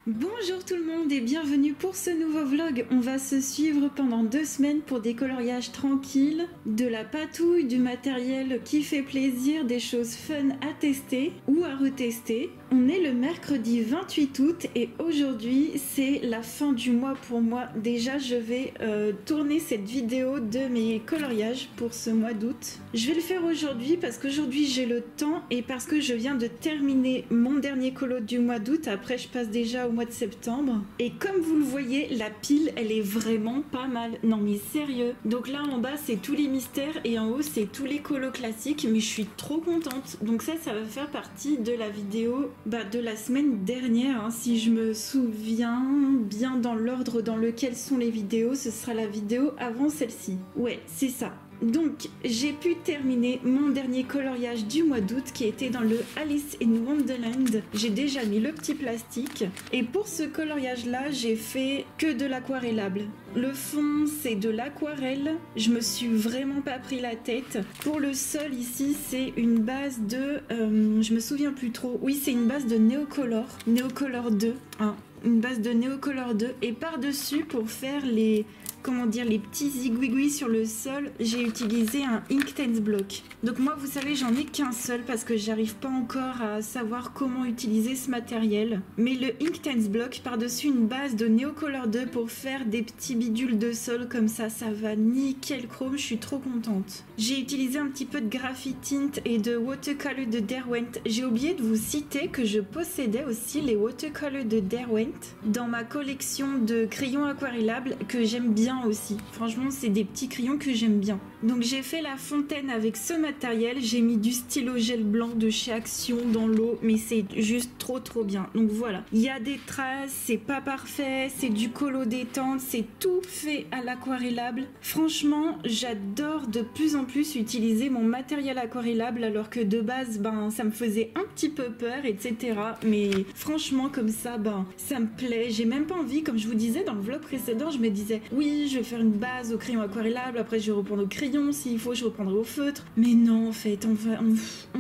Bonjour tout le monde et bienvenue pour ce nouveau vlog. On va se suivre pendant 2 semaines pour des coloriages tranquilles, de la patouille, du matériel qui fait plaisir, des choses fun à tester ou à retester. On est le mercredi 28 août et aujourd'hui c'est la fin du mois pour moi. Déjà je vais tourner cette vidéo de mes coloriages pour ce mois d'août. Je vais le faire aujourd'hui parce qu'aujourd'hui j'ai le temps et parce que je viens de terminer mon dernier colo du mois d'août. Après je passe déjà au mois de septembre et comme vous le voyez la pile elle est vraiment pas mal. Non mais sérieux. Donc là en bas c'est tous les mystères et en haut c'est tous les colos classiques, mais je suis trop contente. Donc ça va faire partie de la vidéo de la semaine dernière, hein. Si je me souviens bien dans l'ordre dans lequel sont les vidéos, ce sera la vidéo avant celle-ci. Ouais, c'est ça. Donc j'ai pu terminer mon dernier coloriage du mois d'août qui était dans le Alice in Wonderland. J'ai déjà mis le petit plastique et pour ce coloriage là j'ai fait que de l'aquarellable. Le fond c'est de l'aquarelle, je me suis vraiment pas pris la tête. Pour le sol ici c'est une base de je me souviens plus trop, oui c'est une base de Neocolor 2, hein, une base de Neocolor 2 et par dessus pour faire les les petits zigouigouis sur le sol, j'ai utilisé un Inktense block. Donc moi, vous savez, j'en ai qu'un seul parce que j'arrive pas encore à savoir comment utiliser ce matériel. Mais le Inktense block par-dessus une base de Neocolor 2 pour faire des petits bidules de sol comme ça va nickel chrome, je suis trop contente. J'ai utilisé un petit peu de Graphite Tint et de Watercolor de Derwent. J'ai oublié de vous citer que je possédais aussi les Watercolor de Derwent dans ma collection de crayons aquarellables que j'aime bien aussi. Franchement, c'est des petits crayons que j'aime bien. Donc j'ai fait la fontaine avec ce matériel. J'ai mis du stylo gel blanc de chez Action dans l'eau, mais c'est juste trop bien. Donc voilà, il y a des traces, c'est pas parfait, c'est du colo détente, c'est tout fait à l'aquarellable. Franchement, j'adore de plus en plus utiliser mon matériel aquarellable alors que de base, ça me faisait un petit peu peur, etc. Mais franchement, comme ça, ça me plaît. J'ai même pas envie, comme je vous disais dans le vlog précédent, je me disais, oui, je vais faire une base au crayon aquarellable, après je vais reprendre au crayon, s'il faut je reprendrai au feutre. Mais non, en fait,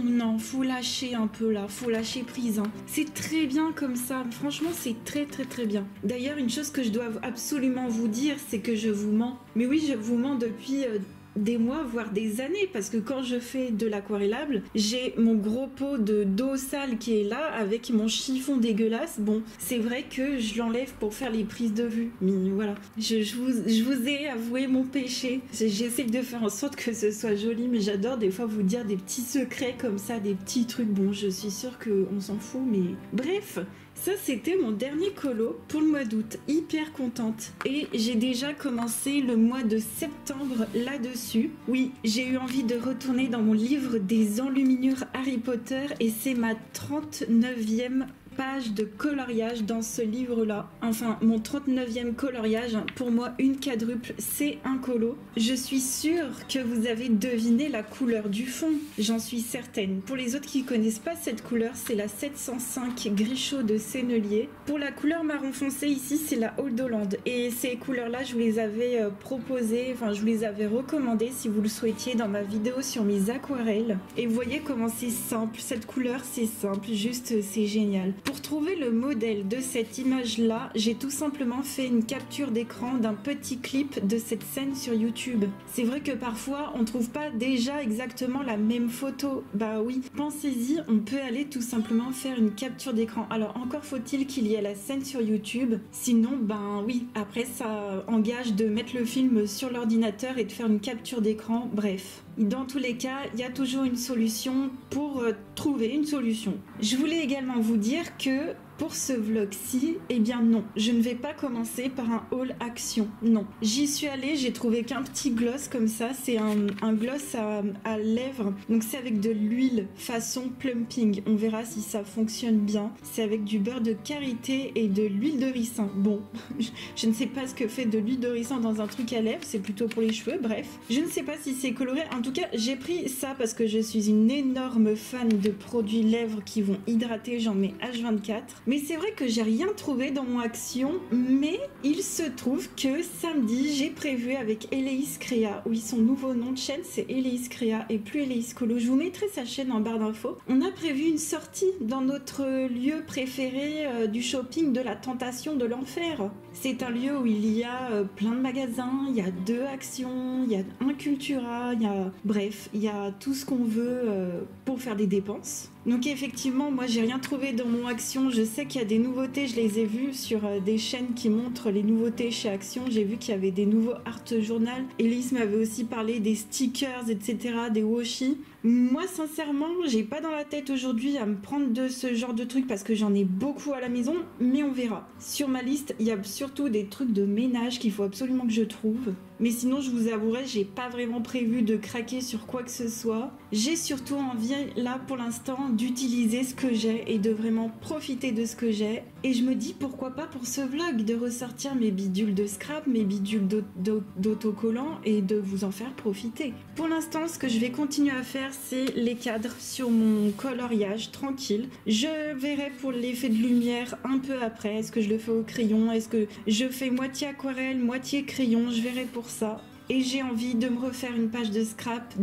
non, faut lâcher un peu là, faut lâcher prise, hein. C'est très bien comme ça, franchement c'est très bien. D'ailleurs, une chose que je dois absolument vous dire, c'est que je vous mens. Mais oui, je vous mens depuis des mois voire des années, parce que quand je fais de l'aquarellable, j'ai mon gros pot de d'eau sale qui est là avec mon chiffon dégueulasse. Bon, c'est vrai que je l'enlève pour faire les prises de vue, mais voilà, je vous ai avoué mon péché. J'essaie de faire en sorte que ce soit joli, mais j'adore des fois vous dire des petits secrets comme ça, des petits trucs. Bon, je suis sûre qu'on s'en fout, mais bref. Ça, c'était mon dernier colo pour le mois d'août. Hyper contente. Et j'ai déjà commencé le mois de septembre là-dessus. Oui, j'ai eu envie de retourner dans mon livre des enluminures Harry Potter et c'est ma 39e page de coloriage dans ce livre-là. Enfin, mon 39e coloriage. Pour moi, une quadruple, c'est un colo. Je suis sûre que vous avez deviné la couleur du fond. J'en suis certaine. Pour les autres qui connaissent pas cette couleur, c'est la 705 gris chaud de Sennelier. Pour la couleur marron foncé, ici, c'est la Old Holland. Et ces couleurs-là, je vous les avais proposées, enfin, je vous les avais recommandées si vous le souhaitiez dans ma vidéo sur mes aquarelles. Et vous voyez comment c'est simple. Cette couleur, c'est simple. Juste, c'est génial. Pour trouver le modèle de cette image-là, j'ai tout simplement fait une capture d'écran d'un petit clip de cette scène sur YouTube. C'est vrai que parfois, on trouve pas déjà exactement la même photo. Bah oui, pensez-y, on peut aller tout simplement faire une capture d'écran. Alors encore faut-il qu'il y ait la scène sur YouTube. Sinon, oui, après ça engage de mettre le film sur l'ordinateur et de faire une capture d'écran. Bref. Dans tous les cas, il y a toujours une solution pour trouver une solution. Je voulais également vous dire que pour ce vlog-ci, eh bien non, je ne vais pas commencer par un haul action, non. J'y suis allée, j'ai trouvé qu'un petit gloss comme ça, c'est un gloss à lèvres, donc c'est avec de l'huile façon plumping, on verra si ça fonctionne bien. C'est avec du beurre de karité et de l'huile de ricin. Bon, je ne sais pas ce que fait de l'huile de ricin dans un truc à lèvres, c'est plutôt pour les cheveux, bref. Je ne sais pas si c'est coloré, en tout cas j'ai pris ça parce que je suis une énorme fan de produits lèvres qui vont hydrater, j'en mets H24. Mais c'est vrai que j'ai rien trouvé dans mon Action, mais il se trouve que samedi, j'ai prévu avec Eleis Créa, oui, son nouveau nom de chaîne, c'est Eleis Créa et plus Eleis Colo. Je vous mettrai sa chaîne en barre d'infos. On a prévu une sortie dans notre lieu préféré du shopping de la tentation de l'enfer. C'est un lieu où il y a plein de magasins, il y a 2 Actions, il y a un Cultura, bref, il y a tout ce qu'on veut pour faire des dépenses. Donc effectivement, moi j'ai rien trouvé dans mon Action. Je sais qu'il y a des nouveautés, je les ai vues sur des chaînes qui montrent les nouveautés chez Action. J'ai vu qu'il y avait des nouveaux art journal. Elise m'avait aussi parlé des stickers, etc., des washi. Moi sincèrement, j'ai pas dans la tête aujourd'hui à me prendre de ce genre de trucs parce que j'en ai beaucoup à la maison, mais on verra. Sur ma liste, il y a surtout des trucs de ménage qu'il faut absolument que je trouve. Mais sinon, je vous avouerai, j'ai pas vraiment prévu de craquer sur quoi que ce soit. J'ai surtout envie, là, pour l'instant, d'utiliser ce que j'ai et de vraiment profiter de ce que j'ai. Et je me dis, pourquoi pas pour ce vlog, de ressortir mes bidules de scrap, mes bidules d'autocollants et de vous en faire profiter. Pour l'instant, ce que je vais continuer à faire, c'est les cadres sur mon coloriage, tranquille. Je verrai pour l'effet de lumière un peu après. Est-ce que je le fais au crayon? Est-ce que je fais moitié aquarelle, moitié crayon? Je verrai pour ça. Et j'ai envie de me refaire une page de scrap,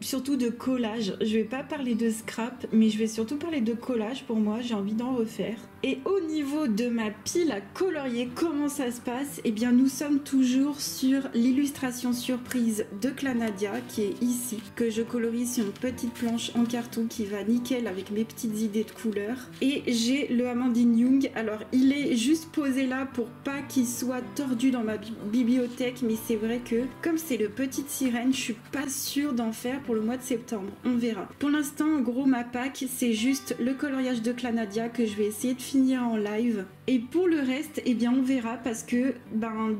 surtout de collage. Je vais pas parler de scrap, mais je vais surtout parler de collage. Pour moi, j'ai envie d'en refaire. Et au niveau de ma pile à colorier, comment ça se passe? Eh bien, nous sommes toujours sur l'illustration surprise de Clanadia, qui est ici, que je colorie sur une petite planche en carton qui va nickel avec mes petites idées de couleurs. Et j'ai le Amandine Young. Alors, il est juste posé là pour pas qu'il soit tordu dans ma bibliothèque, mais c'est vrai que, comme c'est le Petite Sirène, je suis pas sûre d'en faire pour le mois de septembre. On verra. Pour l'instant, en gros, ma pack, c'est juste le coloriage de Clanadia que je vais essayer de finir en live. Et pour le reste, eh bien on verra parce que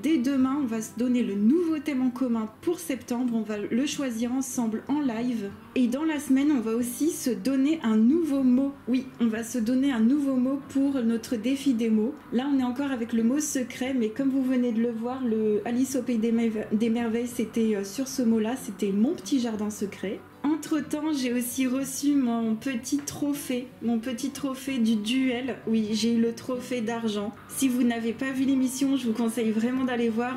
dès demain, on va se donner le nouveau thème en commun pour septembre. On va le choisir ensemble en live. Et dans la semaine, on va aussi se donner un nouveau mot. Oui, on va se donner un nouveau mot pour notre défi des mots. Là, on est encore avec le mot secret, mais comme vous venez de le voir, le Alice au Pays des Merveilles, c'était sur ce mot-là, c'était mon petit jardin secret. Entre-temps, j'ai aussi reçu mon petit trophée du duel. Oui, j'ai eu le trophée d'argent. Si vous n'avez pas vu l'émission, je vous conseille vraiment d'aller voir.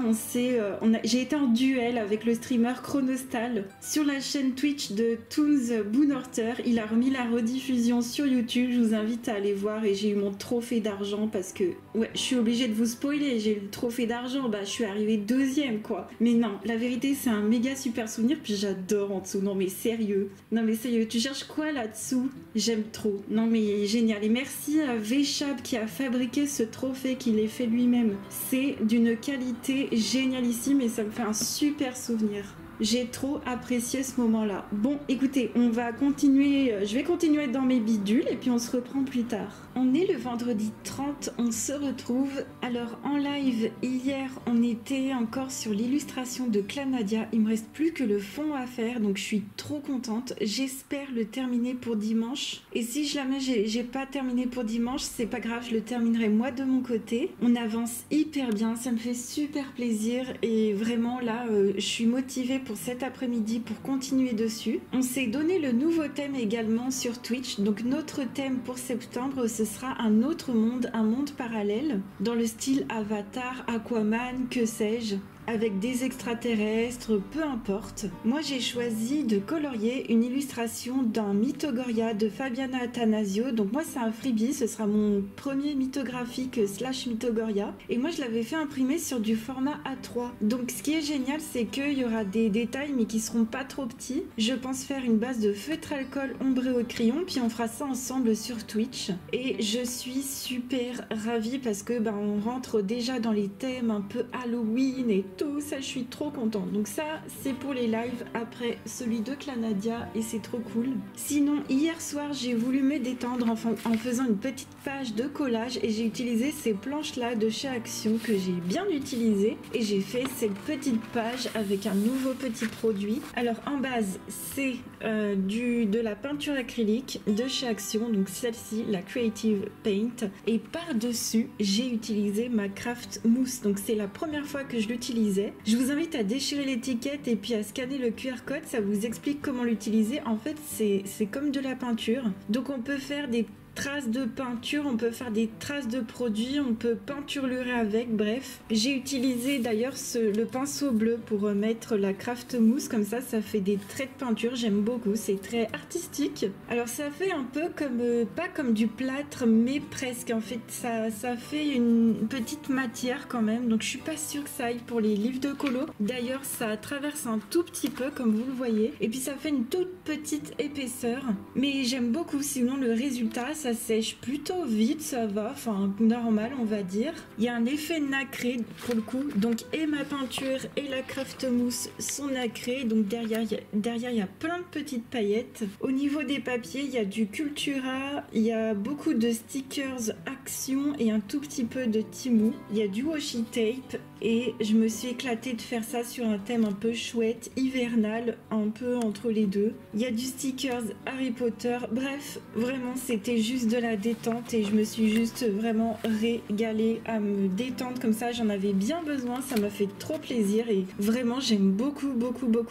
J'ai été en duel avec le streamer Chronostal sur la chaîne Twitch de Toons Boonorter. Il a remis la rediffusion sur YouTube. Je vous invite à aller voir et j'ai eu mon trophée d'argent parce que, ouais, je suis obligée de vous spoiler. J'ai eu le trophée d'argent. Je suis arrivée 2e, quoi. Mais non, la vérité, c'est un méga super souvenir. Puis j'adore en dessous. Non, mais sérieux. Non mais sérieux, tu cherches quoi là-dessous? J'aime trop. Non mais génial. Et merci à Véchab qui a fabriqué ce trophée, qu'il ait fait lui-même. C'est d'une qualité génialissime et ça me fait un super souvenir. J'ai trop apprécié ce moment-là. Bon, écoutez, on va continuer. Je vais continuer dans mes bidules et puis on se reprend plus tard. On est le vendredi 30, on se retrouve. Alors en live, hier, on était encore sur l'illustration de Clanadia. Il me reste plus que le fond à faire, donc je suis trop contente. J'espère le terminer pour dimanche. Et si jamais j'ai pas terminé pour dimanche, c'est pas grave, je le terminerai moi de mon côté. On avance hyper bien, ça me fait super plaisir et vraiment là, je suis motivée pour cet après-midi pour continuer dessus. On s'est donné le nouveau thème également sur Twitch. Donc notre thème pour septembre, ce sera un autre monde, un monde parallèle dans le style Avatar, Aquaman, que sais-je, avec des extraterrestres, peu importe. Moi j'ai choisi de colorier une illustration d'un Mythogoria de Fabiana Attanasio. Donc moi c'est un freebie, ce sera mon premier mythographique / Mythogoria. Et moi je l'avais fait imprimer sur du format A3. Donc ce qui est génial, c'est qu'il y aura des détails mais qui seront pas trop petits. Je pense faire une base de feutre alcool ombré au crayon, puis on fera ça ensemble sur Twitch. Et je suis super ravie parce que on rentre déjà dans les thèmes un peu Halloween et tout ça, je suis trop contente. Donc ça, c'est pour les lives après celui de Clanadia et c'est trop cool. Sinon, hier soir, j'ai voulu me détendre en faisant une petite page de collage et j'ai utilisé ces planches-là de chez Action que j'ai bien utilisées et j'ai fait cette petite page avec un nouveau petit produit. Alors en base, c'est de la peinture acrylique de chez Action, donc celle-ci, la Creative Paint, et par-dessus, j'ai utilisé ma Craft Mousse. Donc c'est la première fois que je l'utilise. Je vous invite à déchirer l'étiquette et puis à scanner le QR code, ça vous explique comment l'utiliser. En fait, c'est comme de la peinture. Donc on peut faire des traces de peinture, on peut faire des traces de produits, on peut peinturlurer avec, bref. J'ai utilisé d'ailleurs le pinceau bleu pour mettre la craft mousse, comme ça fait des traits de peinture, j'aime beaucoup, c'est très artistique. Alors ça fait un peu comme, pas comme du plâtre, mais presque, en fait ça fait une petite matière quand même, donc je suis pas sûre que ça aille pour les livres de colo. D'ailleurs ça traverse un tout petit peu comme vous le voyez, et puis ça fait une toute petite épaisseur, mais j'aime beaucoup. Sinon le résultat, ça sèche plutôt vite, ça va, enfin normal on va dire. Il y a un effet nacré pour le coup, donc et ma peinture et la craft mousse sont nacrées, donc derrière il y a plein de petites paillettes. Au niveau des papiers, il y a du Cultura, il y a beaucoup de stickers Action et un tout petit peu de Temu. Il y a du washi tape et je me suis éclatée de faire ça sur un thème un peu chouette, hivernal, un peu entre les deux. Il y a du stickers Harry Potter, bref, vraiment c'était juste de la détente et je me suis juste vraiment régalée à me détendre comme ça, j'en avais bien besoin, ça m'a fait trop plaisir et vraiment j'aime beaucoup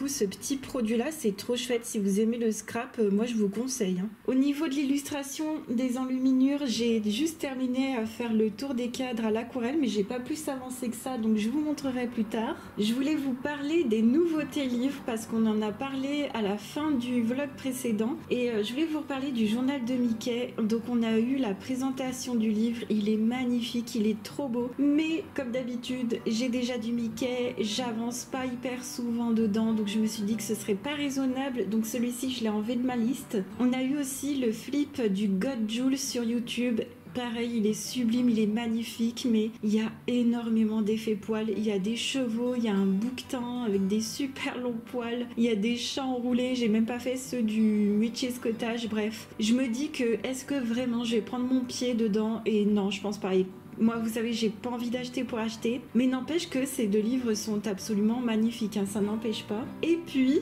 ce petit produit là, c'est trop chouette. Si vous aimez le scrap, moi je vous conseille. Au niveau de l'illustration des enluminures, j'ai juste terminé à faire le tour des cadres à l'aquarelle, mais j'ai pas plus avancé que ça, donc je vous montrerai plus tard. Je voulais vous parler des nouveautés livres parce qu'on en a parlé à la fin du vlog précédent et je voulais vous reparler du journal de Mickey. Donc on a eu la présentation du livre, il est magnifique, il est trop beau, mais comme d'habitude j'ai déjà du Mickey, j'avance pas hyper souvent dedans, donc je me suis dit que ce serait pas raisonnable, donc celui-ci je l'ai enlevé de ma liste. On a eu aussi le flip du God Jules sur YouTube. Pareil, il est sublime, il est magnifique, mais il y a énormément d'effets poils. Il y a des chevaux, il y a un bouquetin avec des super longs poils, il y a des chats enroulés, j'ai même pas fait ceux du Witch's Cottage, bref. Je me dis que, est-ce que vraiment je vais prendre mon pied dedans? Et non, je pense pas. Et moi, vous savez, j'ai pas envie d'acheter pour acheter, mais n'empêche que ces deux livres sont absolument magnifiques, hein, ça n'empêche pas. Et puis,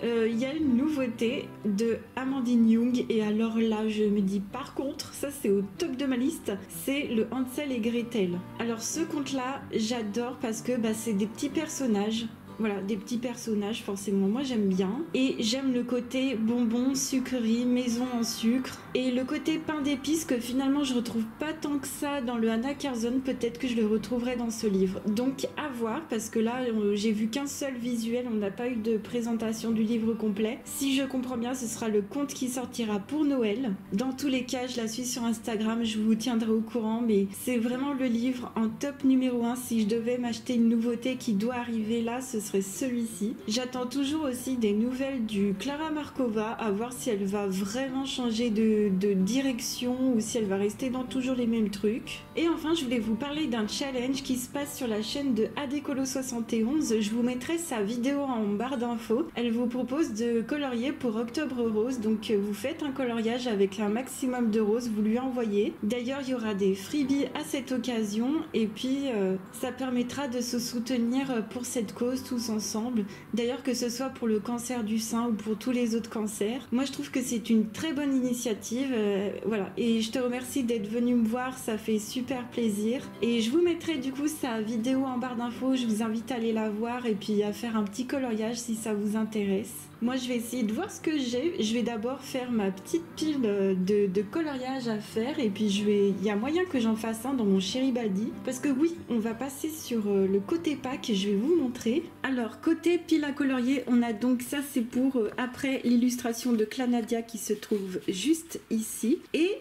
il y a une nouveauté de Amandine Young et alors là je me dis par contre ça c'est au top de ma liste, c'est le Hansel et Gretel. Alors ce conte là j'adore parce que c'est des petits personnages. Voilà, des petits personnages, forcément, moi j'aime bien. Et j'aime le côté bonbons, sucreries, maison en sucre. Et le côté pain d'épices que finalement je retrouve pas tant que ça dans le Anna Curzon. Peut-être que je le retrouverai dans ce livre. Donc à voir, parce que là j'ai vu qu'un seul visuel, on n'a pas eu de présentation du livre complet. Si je comprends bien, ce sera le conte qui sortira pour Noël. Dans tous les cas, je la suis sur Instagram, je vous tiendrai au courant. Mais c'est vraiment le livre en top numéro 1. Si je devais m'acheter une nouveauté qui doit arriver là, ce serait celui-ci. J'attends toujours aussi des nouvelles du Clara Markova, à voir si elle va vraiment changer de direction ou si elle va rester dans toujours les mêmes trucs. Et enfin, je voulais vous parler d'un challenge qui se passe sur la chaîne de Adécolo71. Je vous mettrai sa vidéo en barre d'infos. Elle vous propose de colorier pour Octobre Rose. Donc vous faites un coloriage avec un maximum de roses, vous lui envoyez. D'ailleurs, il y aura des freebies à cette occasion et puis ça permettra de se soutenir pour cette cause tous ensemble. D'ailleurs, que ce soit pour le cancer du sein ou pour tous les autres cancers. Moi, je trouve que c'est une très bonne initiative. Voilà. Et je te remercie d'être venu me voir. Ça fait super plaisir. Et je vous mettrai du coup sa vidéo en barre d'infos. Je vous invite à aller la voir et puis à faire un petit coloriage si ça vous intéresse. Moi, je vais essayer de voir ce que j'ai. Je vais d'abord faire ma petite pile de coloriage à faire. Et puis, il y a moyen que j'en fasse un dans mon Chéribaldi. Parce que oui, on va passer sur le côté pack. Je vais vous montrer. Alors, côté pile à colorier, on a donc ça, c'est pour après l'illustration de Clanadia qui se trouve juste ici. Et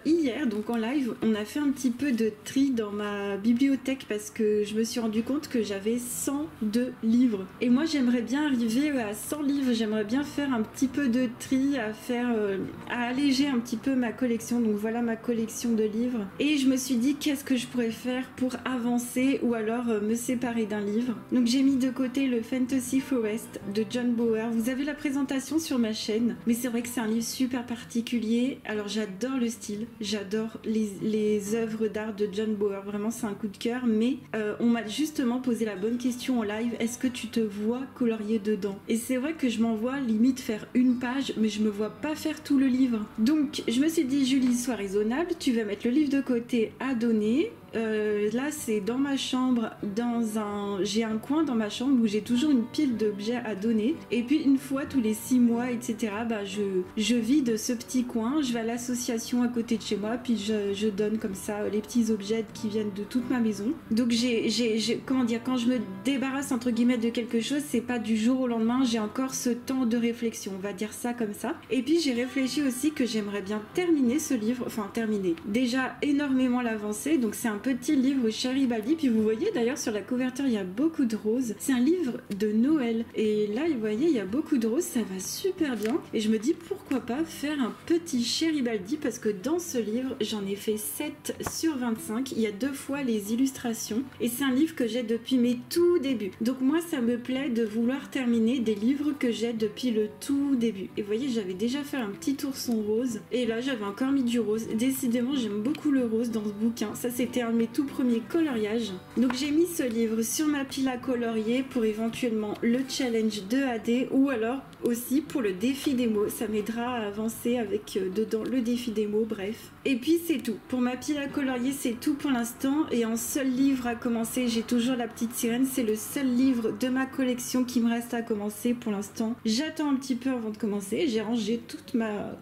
hier, donc en live, on a fait un petit peu de tri dans ma bibliothèque parce que je me suis rendu compte que j'avais 102 livres. Et moi, j'aimerais bien arriver à 100 livres. J'aimerais bien faire un petit peu de tri, à alléger un petit peu ma collection. Donc voilà ma collection de livres. Et je me suis dit, qu'est-ce que je pourrais faire pour avancer ou alors me séparer d'un livre. Donc j'ai mis de côté le Fantasy Forest de John Bauer. Vous avez la présentation sur ma chaîne. Mais c'est vrai que c'est un livre super particulier. Alors j'adore le style. J'adore les œuvres d'art de John Bauer. Vraiment, c'est un coup de cœur. Mais on m'a justement posé la bonne question en live. Est-ce que tu te vois colorier dedans? Et c'est vrai que je m'en vois limite faire une page, mais je me vois pas faire tout le livre. Donc je me suis dit, Julie, sois raisonnable, tu vas mettre le livre de côté à donner là c'est dans ma chambre, j'ai un coin dans ma chambre où j'ai toujours une pile d'objets à donner. Et puis une fois tous les 6 mois, etc., je vide ce petit coin, je vais à l'association à côté de chez moi, puis je donne comme ça les petits objets qui viennent de toute ma maison. Donc comment dire, quand je me débarrasse entre guillemets de quelque chose, c'est pas du jour au lendemain, j'ai encore ce temps de réflexion, on va dire ça comme ça. Et puis j'ai réfléchi aussi que j'aimerais bien terminer ce livre, enfin terminer, déjà énormément l'avancée. Donc c'est un petit livre Cheribaldi, puis vous voyez d'ailleurs sur la couverture il y a beaucoup de roses, c'est un livre de Noël, et là vous voyez il y a beaucoup de roses, ça va super bien, et je me dis pourquoi pas faire un petit Cheribaldi, parce que dans ce livre j'en ai fait 7 sur 25, il y a 2 fois les illustrations, et c'est un livre que j'ai depuis mes tout débuts. Donc moi ça me plaît de vouloir terminer des livres que j'ai depuis le tout début. Et vous voyez, j'avais déjà fait un petit ourson rose, et là j'avais encore mis du rose. Décidément j'aime beaucoup le rose dans ce bouquin, ça c'était un de mes tout premiers coloriages. Donc j'ai mis ce livre sur ma pile à colorier pour éventuellement le challenge de AD, ou alors aussi pour le défi des mots, ça m'aidera à avancer avec dedans le défi des mots, bref. Et puis c'est tout, pour ma pile à colorier c'est tout pour l'instant, et en seul livre à commencer, j'ai toujours La Petite Sirène, c'est le seul livre de ma collection qui me reste à commencer pour l'instant. J'attends un petit peu avant de commencer, j'ai rangé toute ma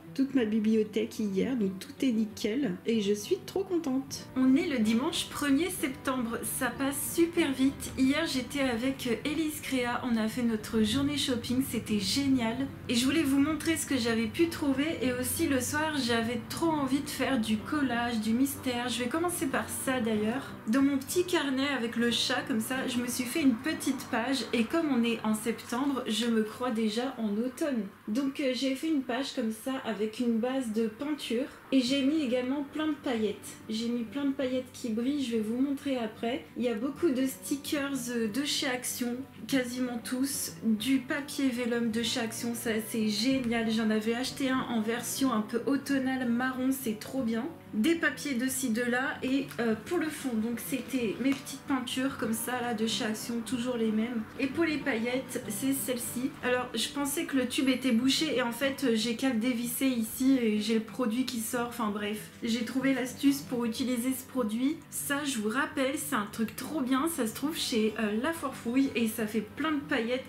bibliothèque hier, donc tout est nickel, et je suis trop contente. On est le dimanche 1er septembre, ça passe super vite. Hier j'étais avec Élise Créa, on a fait notre journée shopping, c'était génial, et je voulais vous montrer ce que j'avais pu trouver, et aussi le soir j'avais trop envie de faire du collage, du mystère. Je vais commencer par ça d'ailleurs. Dans mon petit carnet avec le chat comme ça, je me suis fait une petite page, et comme on est en septembre, je me crois déjà en automne. Donc j'ai fait une page comme ça avec une base de peinture, et j'ai mis également plein de paillettes. J'ai mis plein de paillettes qui brillent, je vais vous montrer après. Il y a beaucoup de stickers de chez Action, quasiment tous, du papier vélum de chez Action, ça c'est génial. J'en avais acheté un en version un peu automnale marron, c'est trop bien. Des papiers de ci de là, et pour le fond donc c'était mes petites peintures comme ça là de chez Action, toujours les mêmes. Et pour les paillettes c'est celle-ci. Alors je pensais que le tube était bouché, et en fait j'ai qu'à le dévisser ici et j'ai le produit qui sort. Enfin bref, j'ai trouvé l'astuce pour utiliser ce produit. Ça je vous rappelle, c'est un truc trop bien, ça se trouve chez La Forfouille, et ça fait plein de paillettes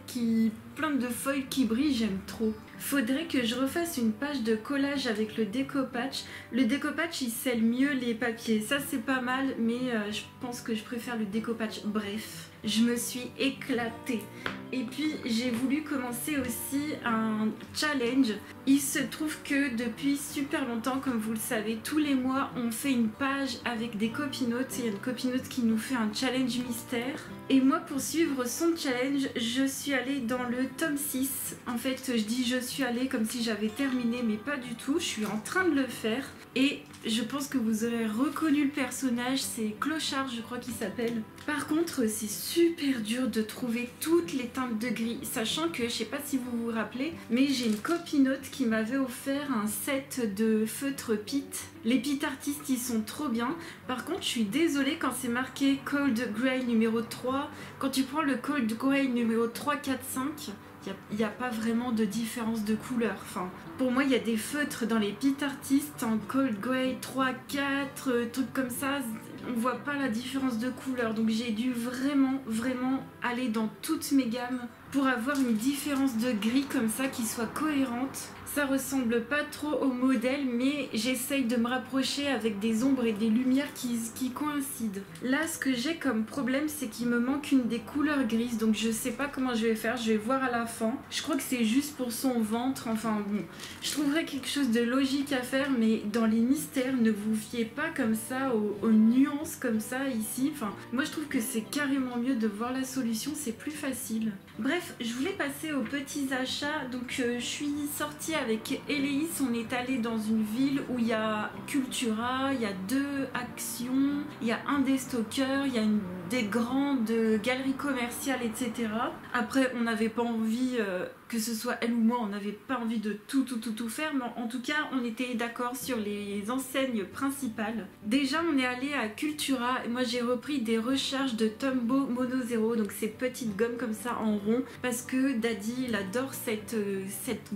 plein de feuilles qui brillent, j'aime trop. Faudrait que je refasse une page de collage avec le découpage. Le découpage il scelle mieux les papiers, ça c'est pas mal, mais je pense que je préfère le découpage. Bref, je me suis éclatée. Et puis j'ai voulu commencer aussi un challenge. Il se trouve que depuis super longtemps, comme vous le savez, tous les mois on fait une page avec des copinotes. Il y a une copinote qui nous fait un challenge mystère. Et moi, pour suivre son challenge, je suis allée dans le tome 6. En fait, je dis je suis allée comme si j'avais terminé, mais pas du tout. Je suis en train de le faire. Et je pense que vous aurez reconnu le personnage, c'est Clochard, je crois qu'il s'appelle. Par contre, c'est super dur de trouver toutes les teintes de gris, sachant que, je sais pas si vous vous rappelez, mais j'ai une copinote qui m'avait offert un set de feutres Pitt. Les Pitt artistes, ils sont trop bien. Par contre, je suis désolée, quand c'est marqué Cold Grey numéro 3, quand tu prends le Cold Grey numéro 3, 4, 5... il n'y a pas vraiment de différence de couleur. Enfin, pour moi, il y a des feutres dans les Pitt artistes en Cold Grey 3, 4, trucs comme ça. On voit pas la différence de couleur. Donc j'ai dû vraiment aller dans toutes mes gammes pour avoir une différence de gris comme ça qui soit cohérente. Ça ressemble pas trop au modèle, mais j'essaye de me rapprocher avec des ombres et des lumières qui coïncident. Là, ce que j'ai comme problème, c'est qu'il me manque une des couleurs grises, donc je sais pas comment je vais faire, je vais voir à la fin. Je crois que c'est juste pour son ventre, enfin bon. Je trouverai quelque chose de logique à faire, mais dans les mystères, ne vous fiez pas comme ça aux nuances comme ça ici. Enfin, moi je trouve que c'est carrément mieux de voir la solution, c'est plus facile. Bref, je voulais passer aux petits achats, donc je suis sortie avec Héléis, on est allé dans une ville où il y a Cultura, il y a 2 Actions, il y a un des stockers, il y a des grandes galeries commerciales, etc. Après, on n'avait pas envie que ce soit elle ou moi, on n'avait pas envie de tout faire, mais en tout cas, on était d'accord sur les enseignes principales. Déjà, on est allé à Cultura, et moi j'ai repris des recharges de Tombow Mono Zero, donc ces petites gommes comme ça en rond, parce que Daddy, il adore cette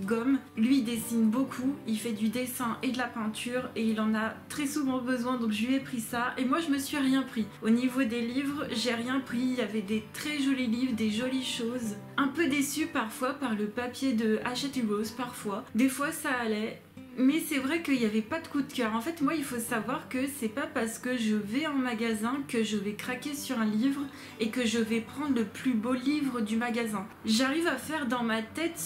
gomme. Lui, il dessine beaucoup, il fait du dessin et de la peinture, et il en a très souvent besoin, donc je lui ai pris ça, et moi je me suis rien pris. Au niveau des livres, j'ai rien pris, il y avait des très jolis livres, des jolies choses. Un peu déçue parfois par le papier de Hachette Rose, parfois. Des fois ça allait, mais c'est vrai qu'il n'y avait pas de coup de cœur. En fait, moi, il faut savoir que c'est pas parce que je vais en magasin que je vais craquer sur un livre et que je vais prendre le plus beau livre du magasin. J'arrive à faire dans ma tête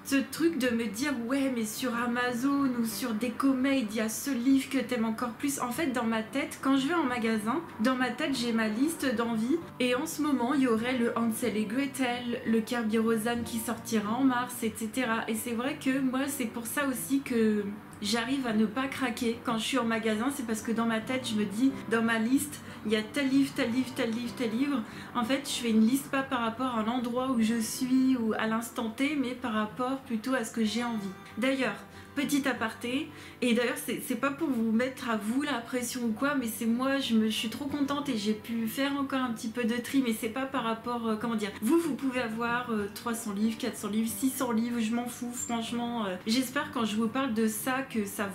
ce truc de me dire ouais mais sur Amazon ou sur Decomade il y a ce livre que t'aimes encore plus. En fait dans ma tête, quand je vais en magasin, dans ma tête j'ai ma liste d'envies et en ce moment il y aurait le Hansel et Gretel, le Kirby Roseanne qui sortira en mars, etc. Et c'est vrai que moi c'est pour ça aussi que j'arrive à ne pas craquer quand je suis en magasin, c'est parce que dans ma tête je me dis dans ma liste il y a tel livre, tel livre, tel livre, tel livre. En fait, je fais une liste pas par rapport à l'endroit où je suis ou à l'instant T, mais par rapport plutôt à ce que j'ai envie. D'ailleurs, petit aparté, et d'ailleurs c'est pas pour vous mettre à vous la pression ou quoi, mais c'est moi, je suis trop contente et j'ai pu faire encore un petit peu de tri, mais c'est pas par rapport, comment dire, vous pouvez avoir 300 livres, 400 livres, 600 livres, je m'en fous, franchement, j'espère quand je vous parle de ça que ça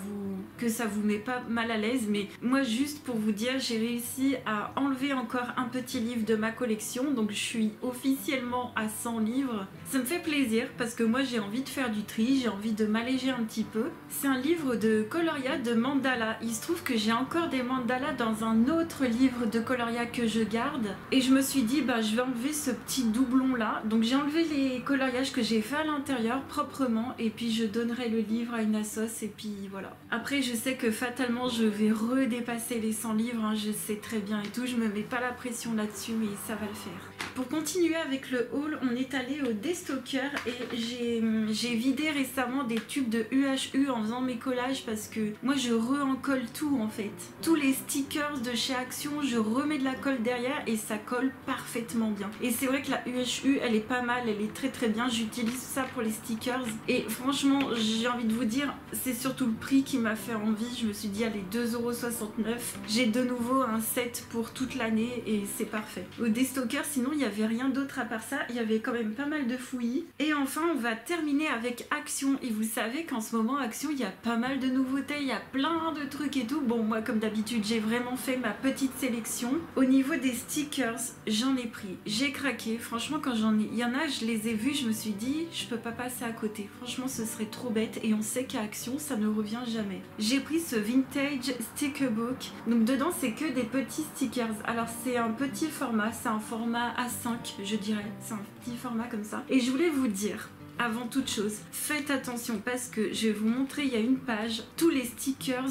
vous met pas mal à l'aise, mais moi juste pour vous dire, j'ai réussi à enlever encore un petit livre de ma collection, donc je suis officiellement à 100 livres, ça me fait plaisir parce que moi j'ai envie de faire du tri, j'ai envie de m'alléger un petit peu. C'est un livre de Coloria de mandala. Il se trouve que j'ai encore des mandalas dans un autre livre de Coloria que je garde et je me suis dit bah je vais enlever ce petit doublon là. Donc j'ai enlevé les coloriages que j'ai fait à l'intérieur proprement et puis je donnerai le livre à une assoce et puis voilà. Après je sais que fatalement je vais redépasser les 100 livres, hein, je sais très bien et tout, je me mets pas la pression là-dessus mais ça va le faire. Pour continuer avec le haul, on est allé au Destocker et j'ai vidé récemment des tubes de UHU en faisant mes collages parce que moi je re-encolle tout en fait. Tous les stickers de chez Action, je remets de la colle derrière et ça colle parfaitement bien. Et c'est vrai que la UHU elle est pas mal, elle est très très bien, j'utilise ça pour les stickers et franchement j'ai envie de vous dire, c'est surtout le prix qui m'a fait envie. Je me suis dit allez 2,69€, j'ai de nouveau un set pour toute l'année et c'est parfait. Au Destocker sinon il n'y avait rien d'autre à part ça, il y avait quand même pas mal de fouillis. Et enfin on va terminer avec Action et vous savez qu'en ce moment Action il y a pas mal de nouveautés, il y a plein de trucs et tout. Bon moi comme d'habitude j'ai vraiment fait ma petite sélection. Au niveau des stickers j'en ai pris, j'ai craqué, franchement quand il y en a je les ai vus, je me suis dit je peux pas passer à côté, franchement ce serait trop bête et on sait qu'à Action ça ne revient jamais. J'ai pris ce Vintage Sticker Book, donc dedans c'est que des petits stickers, alors c'est un petit format, c'est un format A5 je dirais, c'est un petit format comme ça et je voulais vous dire avant toute chose, faites attention parce que je vais vous montrer, il y a une page, tous les stickers,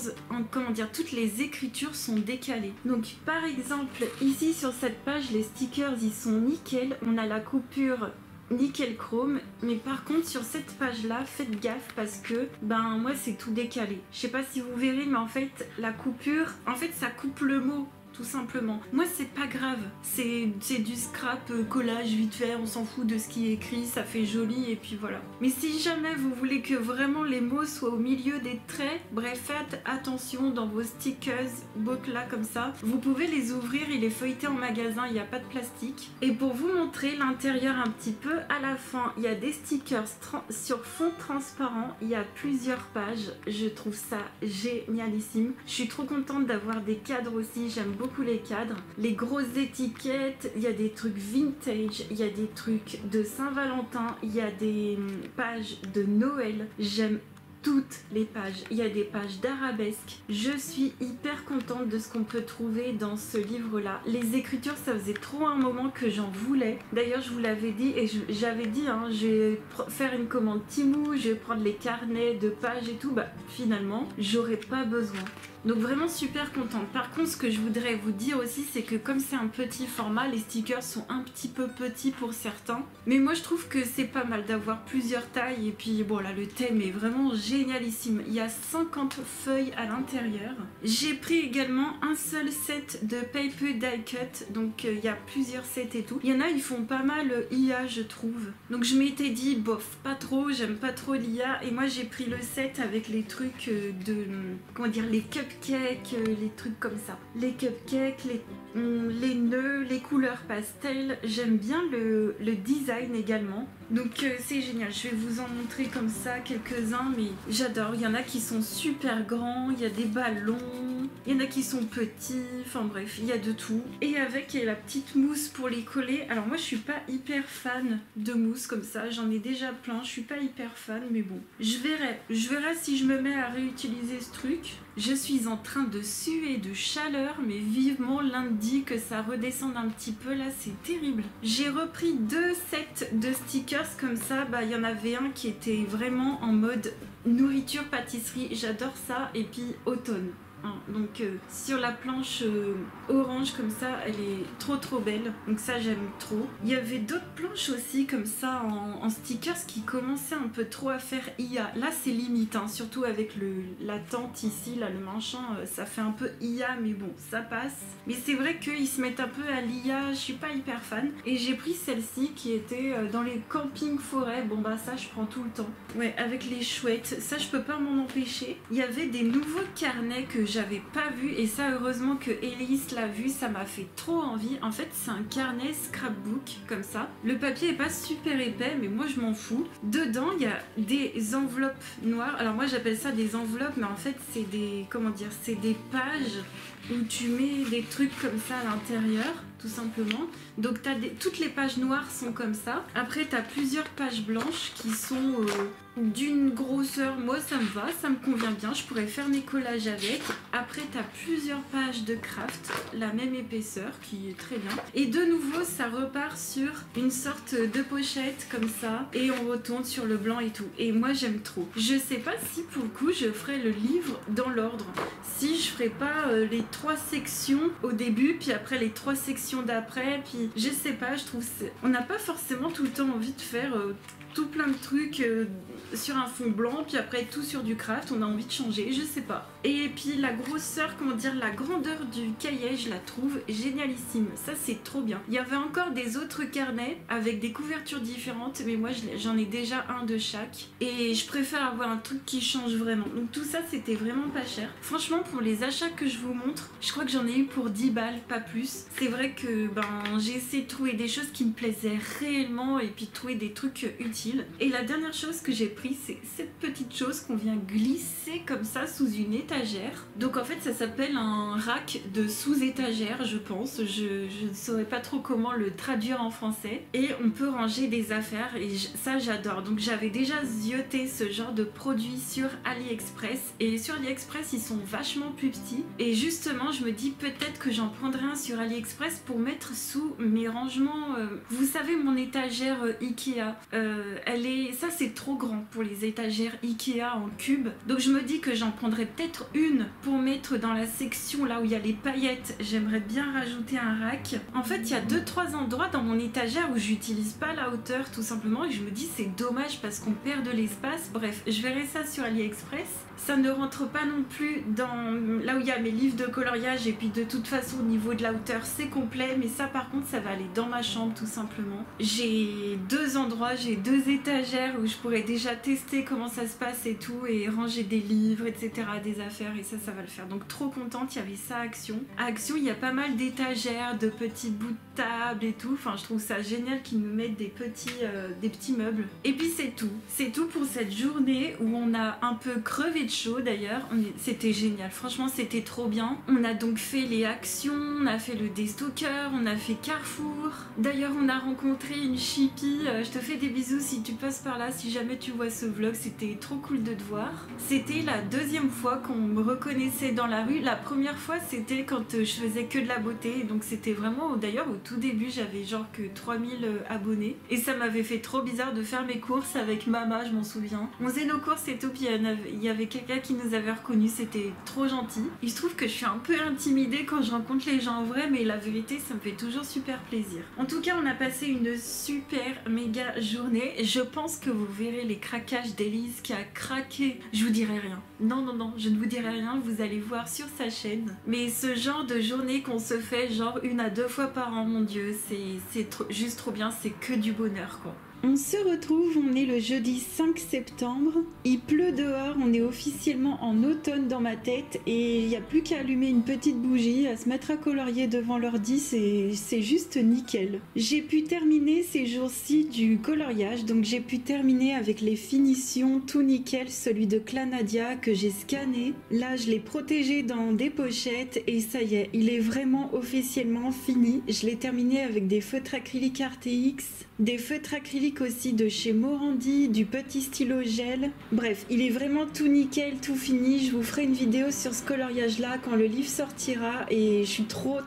comment dire, toutes les écritures sont décalées. Donc par exemple, ici sur cette page, les stickers ils sont nickel, on a la coupure nickel chrome, mais par contre sur cette page là, faites gaffe parce que ben moi c'est tout décalé. Je sais pas si vous verrez mais en fait la coupure, en fait ça coupe le mot. Tout simplement. Moi c'est pas grave, c'est du scrap collage vite fait, on s'en fout de ce qui est écrit, ça fait joli et puis voilà. Mais si jamais vous voulez que vraiment les mots soient au milieu des traits, bref faites attention dans vos stickers book là comme ça. Vous pouvez les ouvrir et les feuilleter en magasin, il n'y a pas de plastique. Et pour vous montrer l'intérieur un petit peu, à la fin il y a des stickers sur fond transparent, il y a plusieurs pages, je trouve ça génialissime. Je suis trop contente d'avoir des cadres aussi, j'aime beaucoup les cadres, les grosses étiquettes, il y a des trucs vintage, il y a des trucs de Saint-Valentin, il y a des pages de Noël, j'aime toutes les pages, il y a des pages d'arabesque. Je suis hyper contente de ce qu'on peut trouver dans ce livre là. Les écritures ça faisait trop un moment que j'en voulais, d'ailleurs je vous l'avais dit et j'avais dit hein, je vais faire une commande Temu, je vais prendre les carnets de pages et tout, bah finalement j'aurais pas besoin. Donc vraiment super contente. Par contre, ce que je voudrais vous dire aussi, c'est que comme c'est un petit format, les stickers sont un petit peu petits pour certains. Mais moi je trouve que c'est pas mal d'avoir plusieurs tailles. Et puis bon là, le thème est vraiment génialissime. Il y a 50 feuilles à l'intérieur. J'ai pris également un seul set de paper die cut. Donc il y a plusieurs sets et tout. Il y en a, ils font pas mal IA je trouve. Donc je m'étais dit, bof, pas trop, j'aime pas trop l'IA. Et moi j'ai pris le set avec les trucs de... comment dire, les cupcakes, les trucs comme ça. Les cupcakes, les nœuds, les couleurs pastel. J'aime bien le design également. Donc c'est génial, je vais vous en montrer comme ça quelques-uns, mais j'adore. Il y en a qui sont super grands, il y a des ballons, il y en a qui sont petits, enfin bref, il y a de tout. Et avec, il y a la petite mousse pour les coller. Alors moi je suis pas hyper fan de mousse comme ça, j'en ai déjà plein, je suis pas hyper fan, mais bon. Je verrai si je me mets à réutiliser ce truc. Je suis en train de suer de chaleur, mais vivement lundi que ça redescende un petit peu, là c'est terrible. J'ai repris 2 sets de stickers comme ça, bah il y en avait un qui était vraiment en mode nourriture pâtisserie, j'adore ça, et puis automne. Donc sur la planche orange comme ça, elle est trop belle, donc ça j'aime trop. Il y avait d'autres planches aussi comme ça en stickers qui commençaient un peu trop à faire IA. Là c'est limite, hein, surtout avec la tente ici, là le machin, ça fait un peu IA, mais bon ça passe. Mais c'est vrai qu'ils se mettent un peu à l'IA, je suis pas hyper fan. Et j'ai pris celle-ci qui était dans les campings forêts, bon bah ça je prends tout le temps. Ouais, avec les chouettes, ça je peux pas m'en empêcher. Il y avait des nouveaux carnets que j'avais pas vu, et ça heureusement que Elise l'a vu, ça m'a fait trop envie. En fait c'est un carnet scrapbook comme ça, le papier est pas super épais mais moi je m'en fous. Dedans il y a des enveloppes noires, alors moi j'appelle ça des enveloppes, mais en fait c'est des, comment dire, c'est des pages où tu mets des trucs comme ça à l'intérieur tout simplement. Donc toutes les pages noires sont comme ça. Après tu as plusieurs pages blanches qui sont d'une grosseur, moi ça me va, ça me convient bien, je pourrais faire mes collages avec. Après tu as plusieurs pages de craft, la même épaisseur qui est très bien. Et de nouveau ça repart sur une sorte de pochette comme ça, et on retourne sur le blanc et tout. Et moi j'aime trop. Je sais pas si pour le coup je ferai le livre dans l'ordre, si je ferai pas les 3 sections au début, puis après les 3 sections d'après, puis je sais pas, je trouve on n'a pas forcément tout le temps envie de faire tout plein de trucs sur un fond blanc, puis après tout sur du craft, on a envie de changer, je sais pas. Et puis la grosseur, comment dire, la grandeur du cahier, je la trouve génialissime, ça c'est trop bien. Il y avait encore des autres carnets avec des couvertures différentes, mais moi j'en ai déjà un de chaque, et je préfère avoir un truc qui change vraiment. Donc tout ça c'était vraiment pas cher. Franchement pour les achats que je vous montre, je crois que j'en ai eu pour 10 balles, pas plus. C'est vrai que j'ai essayé de trouver des choses qui me plaisaient réellement, et puis de trouver des trucs utiles. Et la dernière chose que j'ai pris, c'est cette petite chose qu'on vient glisser comme ça sous une étagère. Donc en fait ça s'appelle un rack de sous-étagère, je pense. Je ne saurais pas trop comment le traduire en français. Et on peut ranger des affaires, et ça j'adore. Donc j'avais déjà zioté ce genre de produit sur AliExpress, et sur AliExpress ils sont vachement plus petits. Et justement je me dis peut-être que j'en prendrai un sur AliExpress pour mettre sous mes rangements. Vous savez mon étagère Ikea, ça c'est trop grand pour les étagères Ikea en cube, donc je me dis que j'en prendrais peut-être une pour mettre dans la section là où il y a les paillettes. J'aimerais bien rajouter un rack. En fait il y a 2-3 endroits dans mon étagère où j'utilise pas la hauteur tout simplement, et je me dis c'est dommage parce qu'on perd de l'espace. Bref, je verrai ça sur AliExpress. Ça ne rentre pas non plus dans là où il y a mes livres de coloriage, et puis de toute façon au niveau de la hauteur c'est complet, mais ça par contre ça va aller dans ma chambre tout simplement. J'ai 2 endroits, j'ai 2 étagères où je pourrais déjà tester comment ça se passe et tout, et ranger des livres etc, des affaires, et ça va le faire. Donc trop contente. Il y avait ça à Action. À Action il y a pas mal d'étagères, de petits bouts de table et tout, enfin je trouve ça génial qu'ils nous mettent des petits meubles. Et puis c'est tout pour cette journée où on a un peu crevé de chaud d'ailleurs. C'était génial, franchement c'était trop bien. On a donc fait les Actions, on a fait le Destocker, on a fait Carrefour. D'ailleurs on a rencontré une chippie, je te fais des bisous si tu passes par là, si jamais tu vois ce vlog, c'était trop cool de te voir. C'était la deuxième fois qu'on me reconnaissait dans la rue. La première fois c'était quand je faisais que de la beauté, donc c'était vraiment, d'ailleurs au tout début j'avais genre que 3000 abonnés et ça m'avait fait trop bizarre de faire mes courses avec Mama, je m'en souviens. On faisait nos courses et tout, puis il y avait quelqu'un qui nous avait reconnus, c'était trop gentil. Il se trouve que je suis un peu intimidée quand je rencontre les gens en vrai, mais la vérité ça me fait toujours super plaisir. En tout cas on a passé une super méga journée. Je pense que vous verrez les craquages d'Elise qui a craqué. Je vous dirai rien. Non, non, non, je ne vous dirai rien, vous allez voir sur sa chaîne. Mais ce genre de journée qu'on se fait genre 1 à 2 fois par an, mon Dieu, c'est juste trop bien, c'est que du bonheur quoi. On se retrouve, on est le jeudi 5 septembre, il pleut dehors, on est officiellement en automne dans ma tête et il n'y a plus qu'à allumer une petite bougie, à se mettre à colorier devant l'ordi, c'est juste nickel. J'ai pu terminer ces jours-ci du coloriage, donc j'ai pu terminer avec les finitions tout nickel, celui de Clanadia que j'ai scanné. Là je l'ai protégé dans des pochettes et ça y est, il est vraiment officiellement fini. Je l'ai terminé avec des feutres acryliques RTX, des feutres acryliques aussi de chez Morandi, du petit stylo gel. Bref, il est vraiment tout nickel, tout fini. Je vous ferai une vidéo sur ce coloriage là quand le livre sortira et je suis trop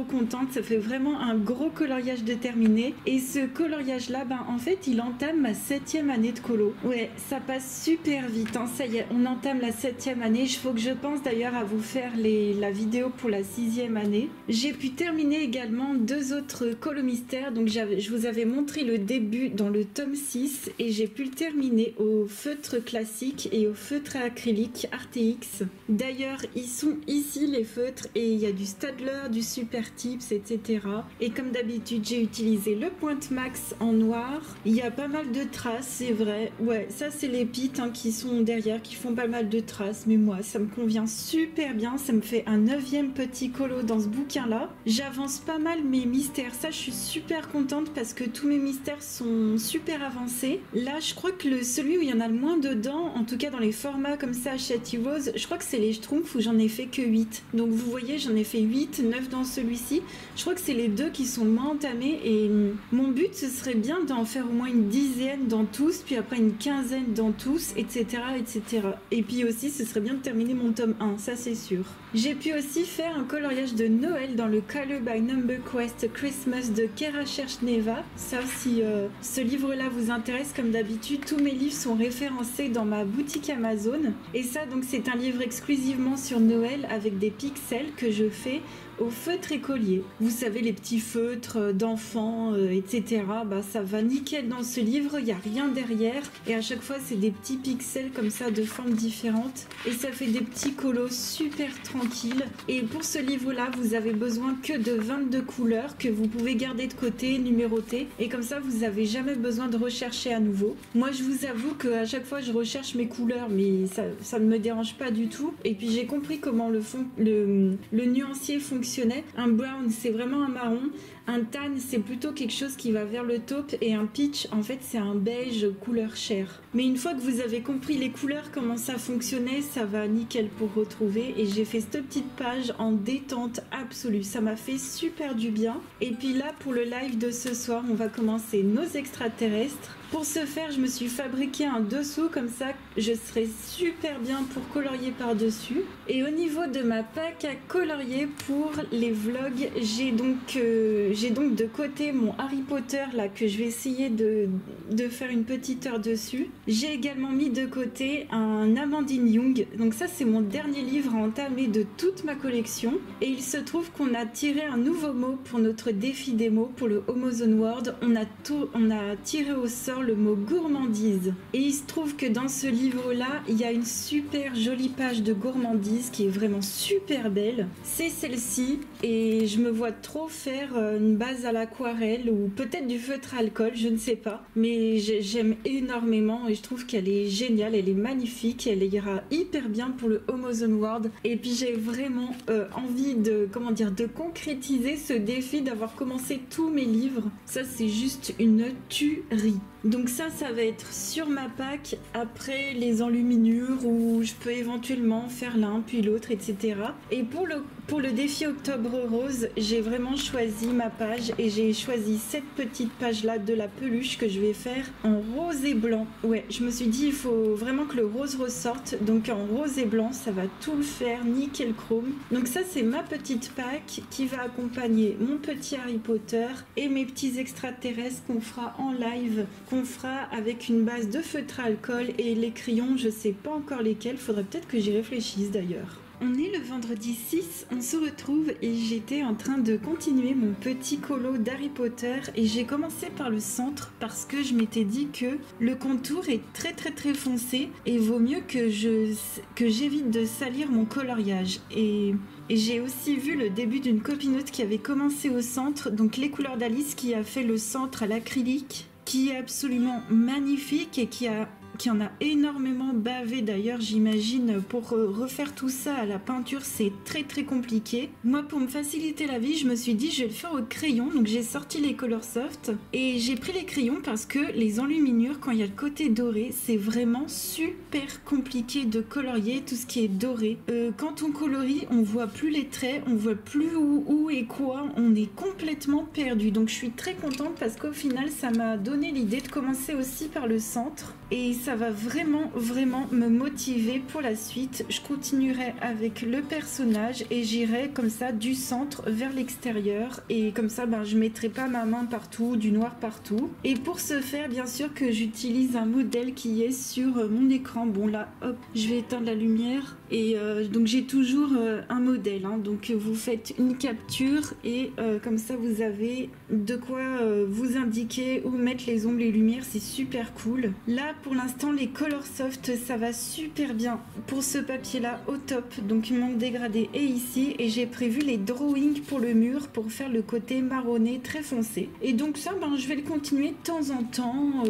contente. Ça fait vraiment un gros coloriage de terminé et ce coloriage là, en fait il entame ma 7e année de colo. Ouais, ça passe super vite, hein. Ça y est, on entame la 7e année. Il faut que je pense d'ailleurs à vous faire la vidéo pour la 6e année. J'ai pu terminer également 2 autres colos mystères, donc je vous avais montré le début dans le tome 6 et j'ai pu le terminer au feutre classique et au feutre acrylique RTX. D'ailleurs ils sont ici les feutres et il y a du Staedtler, du Super Tips, etc. Et comme d'habitude j'ai utilisé le Point Max en noir. Il y a pas mal de traces, c'est vrai. Ouais, ça c'est les pits qui sont derrière, qui font pas mal de traces, mais moi ça me convient super bien. Ça me fait un 9e petit colo dans ce bouquin là. J'avance pas mal mes mystères, ça je suis super contente parce que tous mes mystères sont super avancés. Là je crois que celui où il y en a le moins dedans, en tout cas dans les formats comme ça Chatty Rose, je crois que c'est les Schtroumpfs où j'en ai fait que 8. Donc vous voyez j'en ai fait 8, 9 dans celui-ci. Je crois que c'est les 2 qui sont le moins entamés et mon but ce serait bien d'en faire au moins une dizaine dans tous, puis après une quinzaine dans tous, etc. etc. Et puis aussi ce serait bien de terminer mon tome 1, ça c'est sûr. J'ai pu aussi faire un coloriage de Noël dans le Color by Number Quest Christmas de Kara Cherchneva. Ça aussi, ce livre-là vous intéresse, comme d'habitude, tous mes livres sont référencés dans ma boutique Amazon. Et ça, donc, c'est un livre exclusivement sur Noël avec des pixels que je fais au feutre écolier. Vous savez, les petits feutres d'enfants, etc. Ça va nickel dans ce livre, il n'y a rien derrière. Et à chaque fois, c'est des petits pixels comme ça de formes différentes. Et ça fait des petits colos super tranquilles. Et pour ce livre-là, vous avez besoin que de 22 couleurs que vous pouvez garder de côté, numéroter. Et comme ça, vous n'avez jamais besoin de rechercher à nouveau. Moi, je vous avoue qu'à chaque fois, je recherche mes couleurs, mais ça ne me dérange pas du tout. Et puis, j'ai compris comment le nuancier fonctionne. Un brown c'est vraiment un marron, un tan c'est plutôt quelque chose qui va vers le taupe et un peach en fait c'est un beige couleur chair. Mais une fois que vous avez compris les couleurs, comment ça fonctionnait, ça va nickel pour retrouver. Et j'ai fait cette petite page en détente absolue, ça m'a fait super du bien. Et puis là pour le live de ce soir on va commencer nos extraterrestres. Pour ce faire, je me suis fabriqué un dessous comme ça, je serai super bien pour colorier par-dessus. Et au niveau de ma pack à colorier pour les vlogs, j'ai donc de côté mon Harry Potter là que je vais essayer de faire une petite heure dessus. J'ai également mis de côté un Amandine Young, donc ça c'est mon dernier livre à entamer de toute ma collection. Et il se trouve qu'on a tiré un nouveau mot pour notre défi démo pour le Homozone World. On a tiré au sort le mot gourmandise. Et il se trouve que dans ce livre-là, il y a une super jolie page de gourmandise qui est vraiment super belle. C'est celle-ci et je me vois trop faire une base à l'aquarelle ou peut-être du feutre à alcool, je ne sais pas. Mais j'aime énormément et je trouve qu'elle est géniale, elle est magnifique, elle ira hyper bien pour le Homozone World. Et puis j'ai vraiment envie de concrétiser ce défi d'avoir commencé tous mes livres. Ça c'est juste une tuerie. Donc ça va être sur ma pack, après les enluminures où je peux éventuellement faire l'un puis l'autre, etc. Et pour le défi Octobre Rose, j'ai vraiment choisi ma page et j'ai choisi cette petite page là de la peluche que je vais faire en rose et blanc. Ouais, je me suis dit il faut vraiment que le rose ressorte, donc en rose et blanc ça va tout le faire, nickel chrome. Donc ça c'est ma petite pack qui va accompagner mon petit Harry Potter et mes petits extraterrestres qu'on fera en live, qu'on fera avec une base de feutre à alcool et les crayons, je sais pas encore lesquels, faudrait peut-être que j'y réfléchisse d'ailleurs. On est le vendredi 6, on se retrouve et j'étais en train de continuer mon petit colo d'Harry Potter et j'ai commencé par le centre parce que je m'étais dit que le contour est très très très foncé et vaut mieux que j'évite de salir mon coloriage. Et j'ai aussi vu le début d'une copinote qui avait commencé au centre, donc les couleurs d'Alice qui a fait le centre à l'acrylique, qui est absolument magnifique et qui en a énormément bavé d'ailleurs, j'imagine. Pour refaire tout ça à la peinture c'est très très compliqué. Moi pour me faciliter la vie je me suis dit je vais le faire au crayon, donc j'ai sorti les Colorsoft et j'ai pris les crayons parce que les enluminures quand il y a le côté doré c'est vraiment super compliqué de colorier tout ce qui est doré. Quand on colorie on voit plus les traits, on voit plus où et quoi, on est complètement perdu. Donc je suis très contente parce qu'au final ça m'a donné l'idée de commencer aussi par le centre et ça va vraiment me motiver pour la suite. Je continuerai avec le personnage et j'irai comme ça du centre vers l'extérieur et comme ça je mettrai pas ma main partout, du noir partout. Et pour ce faire bien sûr que j'utilise un modèle qui est sur mon écran. Bon là hop je vais éteindre la lumière et donc j'ai toujours un modèle hein. Donc vous faites une capture et comme ça vous avez de quoi vous indiquer où mettre les ombres et les lumières, c'est super cool. Là pour l'instant les Colorsoft ça va super bien pour ce papier là, au top. Donc mon dégradé est ici et j'ai prévu les drawings pour le mur pour faire le côté marronné très foncé. Et donc ça je vais le continuer de temps en temps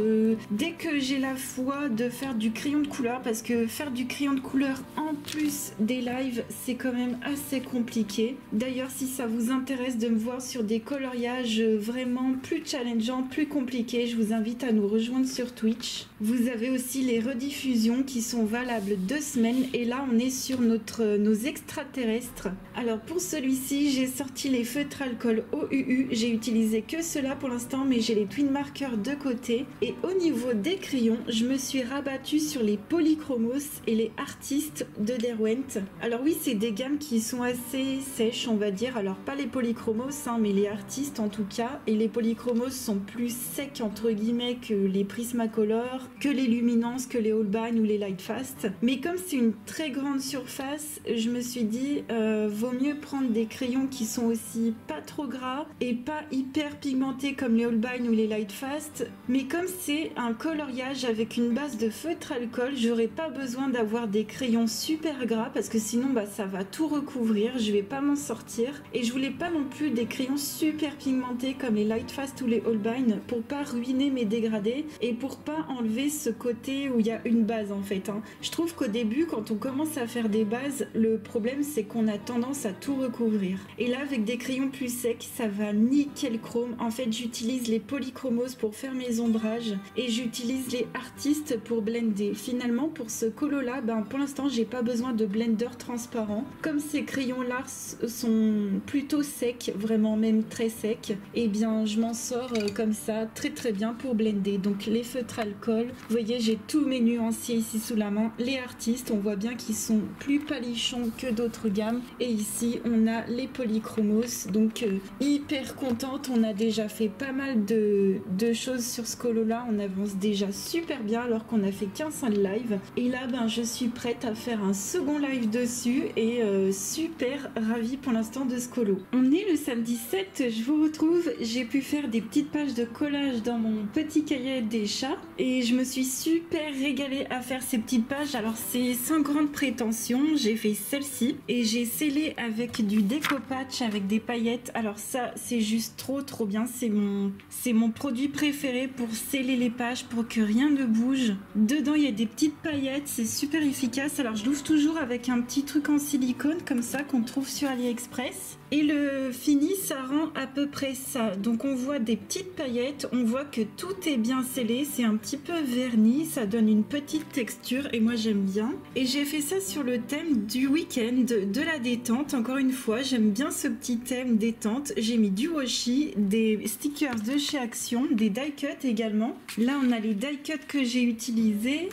dès que j'ai la foi de faire du crayon de couleur, parce que faire du crayon de couleur en plus des lives c'est quand même assez compliqué. D'ailleurs si ça vous intéresse de me voir sur des coloriages vraiment plus challengeants, plus compliqués, je vous invite à nous rejoindre sur Twitch. Vous avez aussi les rediffusions qui sont valables 2 semaines et là on est sur nos extraterrestres. Alors pour celui-ci j'ai sorti les feutres alcool OUU, j'ai utilisé que cela pour l'instant mais j'ai les twin markers de côté et au niveau des crayons je me suis rabattue sur les polychromos et les artistes de Derwent. Alors oui c'est des gammes qui sont assez sèches on va dire, alors pas les polychromos mais les artistes en tout cas, et les polychromos sont plus secs entre guillemets que les Prismacolor, que les Luminance, que les Holbein ou les Lightfast. Mais comme c'est une très grande surface, je me suis dit vaut mieux prendre des crayons qui sont aussi pas trop gras et pas hyper pigmentés comme les Holbein ou les Lightfast. Mais comme c'est un coloriage avec une base de feutre alcool, j'aurais pas besoin d'avoir des crayons super gras parce que sinon ça va tout recouvrir, je vais pas m'en sortir. Et je voulais pas non plus des crayons super pigmentés comme les Lightfast ou les Holbein pour pas ruiner mes dégradés et pour pas enlever ce côté où il y a une base en fait hein. Je trouve qu'au début quand on commence à faire des bases, le problème c'est qu'on a tendance à tout recouvrir. Et là avec des crayons plus secs ça va nickel chrome. En fait j'utilise les polychromos pour faire mes ombrages et j'utilise les artistes pour blender. Finalement pour ce colo là pour l'instant j'ai pas besoin de blender transparent. Comme ces crayons là sont plutôt secs, vraiment même très secs, et bien je m'en sors comme ça très bien pour blender. Donc les feutres alcool, vous voyez j'ai tous mes nuanciers ici sous la main. Les artistes on voit bien qu'ils sont plus palichons que d'autres gammes et ici on a les polychromos. Donc hyper contente, on a déjà fait pas mal de choses sur ce colo là, on avance déjà super bien alors qu'on a fait qu'un seul live et là je suis prête à faire un second live dessus et super ravie pour l'instant de ce colo. On est le samedi 7, je vous retrouve, j'ai pu faire des petites pages de collage dans mon petit cahier des chats et je me suis super régalée à faire ces petites pages. Alors c'est sans grande prétention, j'ai fait celle-ci et j'ai scellé avec du découpage avec des paillettes. Alors ça c'est juste trop bien, c'est mon produit préféré pour sceller les pages, pour que rien ne bouge. Dedans il y a des petites paillettes, c'est super efficace. Alors je l'ouvre toujours avec un petit truc en silicone comme ça qu'on trouve sur AliExpress. Et le fini, ça rend à peu près ça. Donc on voit des petites paillettes, on voit que tout est bien scellé, c'est un petit peu verni, ça donne une petite texture et moi j'aime bien. Et j'ai fait ça sur le thème du week-end, de la détente. Encore une fois, j'aime bien ce petit thème détente. J'ai mis du washi, des stickers de chez Action, des die cut également. Là on a les die cut que j'ai utilisés.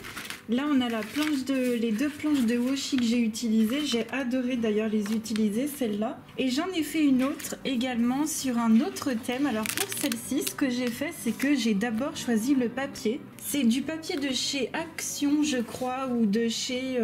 Là on a les deux planches de washi que j'ai utilisées. J'ai adoré d'ailleurs les utiliser, celle-là. Et j'en ai fait une autre également sur un autre thème. Alors pour celle-ci, ce que j'ai fait, c'est que j'ai d'abord choisi le papier. C'est du papier de chez Action, je crois, ou de chez,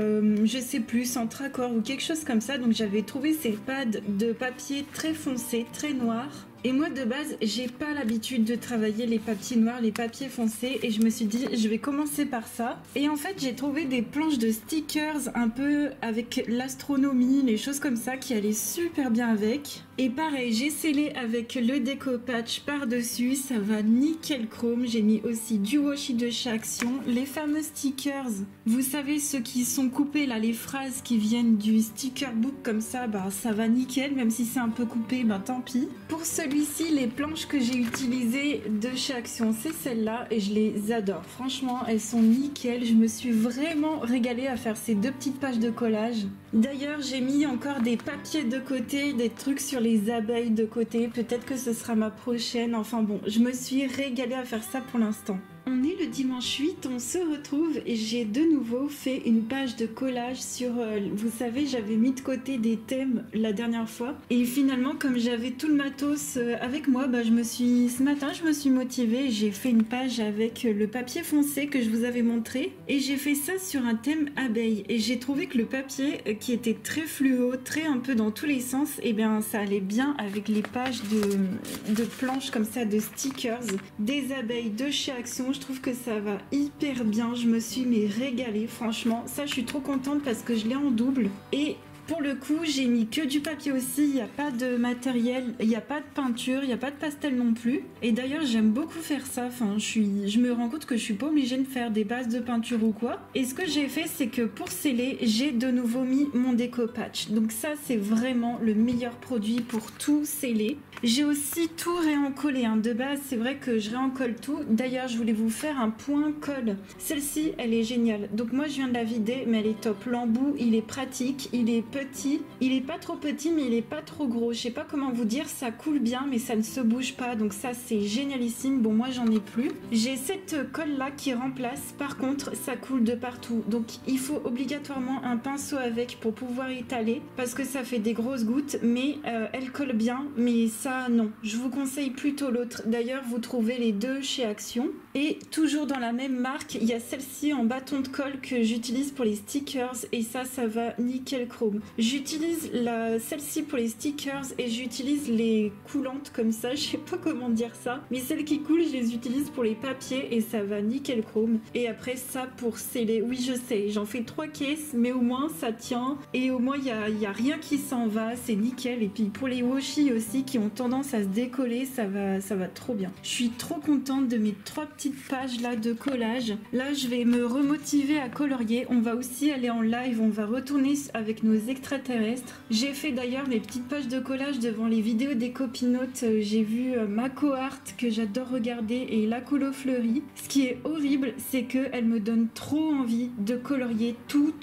je sais plus, Centracor ou quelque chose comme ça. Donc j'avais trouvé ces pads de papier très foncé, très noirs. Et moi de base, j'ai pas l'habitude de travailler les papiers noirs, les papiers foncés, et je me suis dit je vais commencer par ça. Et en fait j'ai trouvé des planches de stickers un peu avec l'astronomie, les choses comme ça qui allaient super bien avec. Et pareil, j'ai scellé avec le découpage par-dessus, ça va nickel chrome. J'ai mis aussi du washi de chez Action, les fameux stickers. Vous savez ceux qui sont coupés là, les phrases qui viennent du sticker book comme ça, bah ça va nickel, même si c'est un peu coupé, bah tant pis. Pour celui-ci, les planches que j'ai utilisées de chez Action, c'est celles-là et je les adore. Franchement, elles sont nickel. Je me suis vraiment régalée à faire ces deux petites pages de collage. D'ailleurs, j'ai mis encore des papiers de côté, des trucs sur les abeilles de côté. Peut-être que ce sera ma prochaine. Enfin bon, je me suis régalée à faire ça pour l'instant. On est le dimanche 8, on se retrouve et j'ai de nouveau fait une page de collage sur, vous savez, j'avais mis de côté des thèmes la dernière fois et finalement comme j'avais tout le matos avec moi, bah, ce matin je me suis motivée, j'ai fait une page avec le papier foncé que je vous avais montré et j'ai fait ça sur un thème abeille et j'ai trouvé que le papier qui était très fluo, très un peu dans tous les sens, et bien ça allait bien avec les pages de planches comme ça, de stickers, des abeilles de chez Action. Je trouve que ça va hyper bien, je me suis régalée, franchement, ça je suis trop contente parce que je l'ai en double et pour le coup, j'ai mis que du papier aussi, il n'y a pas de matériel, il n'y a pas de peinture, il n'y a pas de pastel non plus. Et d'ailleurs, j'aime beaucoup faire ça, enfin, je me rends compte que je suis pas obligée de faire des bases de peinture ou quoi. Et ce que j'ai fait, c'est que pour sceller, j'ai de nouveau mis mon déco-patch. Donc ça, c'est vraiment le meilleur produit pour tout sceller. J'ai aussi tout réencollé, hein. De base, c'est vrai que je réencolle tout. D'ailleurs, je voulais vous faire un point colle. Celle-ci, elle est géniale. Donc moi, je viens de la vider, mais elle est top. L'embout, il est pratique, il est petit. Il est pas trop petit, mais il est pas trop gros. Je sais pas comment vous dire, ça coule bien, mais ça ne se bouge pas. Donc ça, c'est génialissime. Bon, moi, j'en ai plus. J'ai cette colle-là qui remplace. Par contre, ça coule de partout. Donc, il faut obligatoirement un pinceau avec pour pouvoir étaler, parce que ça fait des grosses gouttes, mais elle colle bien. Mais ça, non, je vous conseille plutôt l'autre. D'ailleurs, vous trouvez les deux chez Action. Et toujours dans la même marque, il y a celle-ci en bâton de colle que j'utilise pour les stickers. Et ça va nickel chrome. J'utilise celle-ci pour les stickers et j'utilise les coulantes comme ça. Je sais pas comment dire ça. Mais celles qui coulent, je les utilise pour les papiers et ça va nickel chrome. Et après ça pour sceller. Oui, je sais, j'en fais 3 caisses, mais au moins ça tient. Et au moins, il y a rien qui s'en va. C'est nickel. Et puis pour les washi aussi qui ont tendance à se décoller, ça va trop bien. Je suis trop contente de mes 3 petites pages là de collage. Là, je vais me remotiver à colorier. On va aussi aller en live, on va retourner avec nos extraterrestres. J'ai fait d'ailleurs mes petites pages de collage devant les vidéos des copinotes. J'ai vu Mako Art que j'adore regarder et la Colo Fleury. Ce qui est horrible, c'est qu'elle me donne trop envie de colorier tout.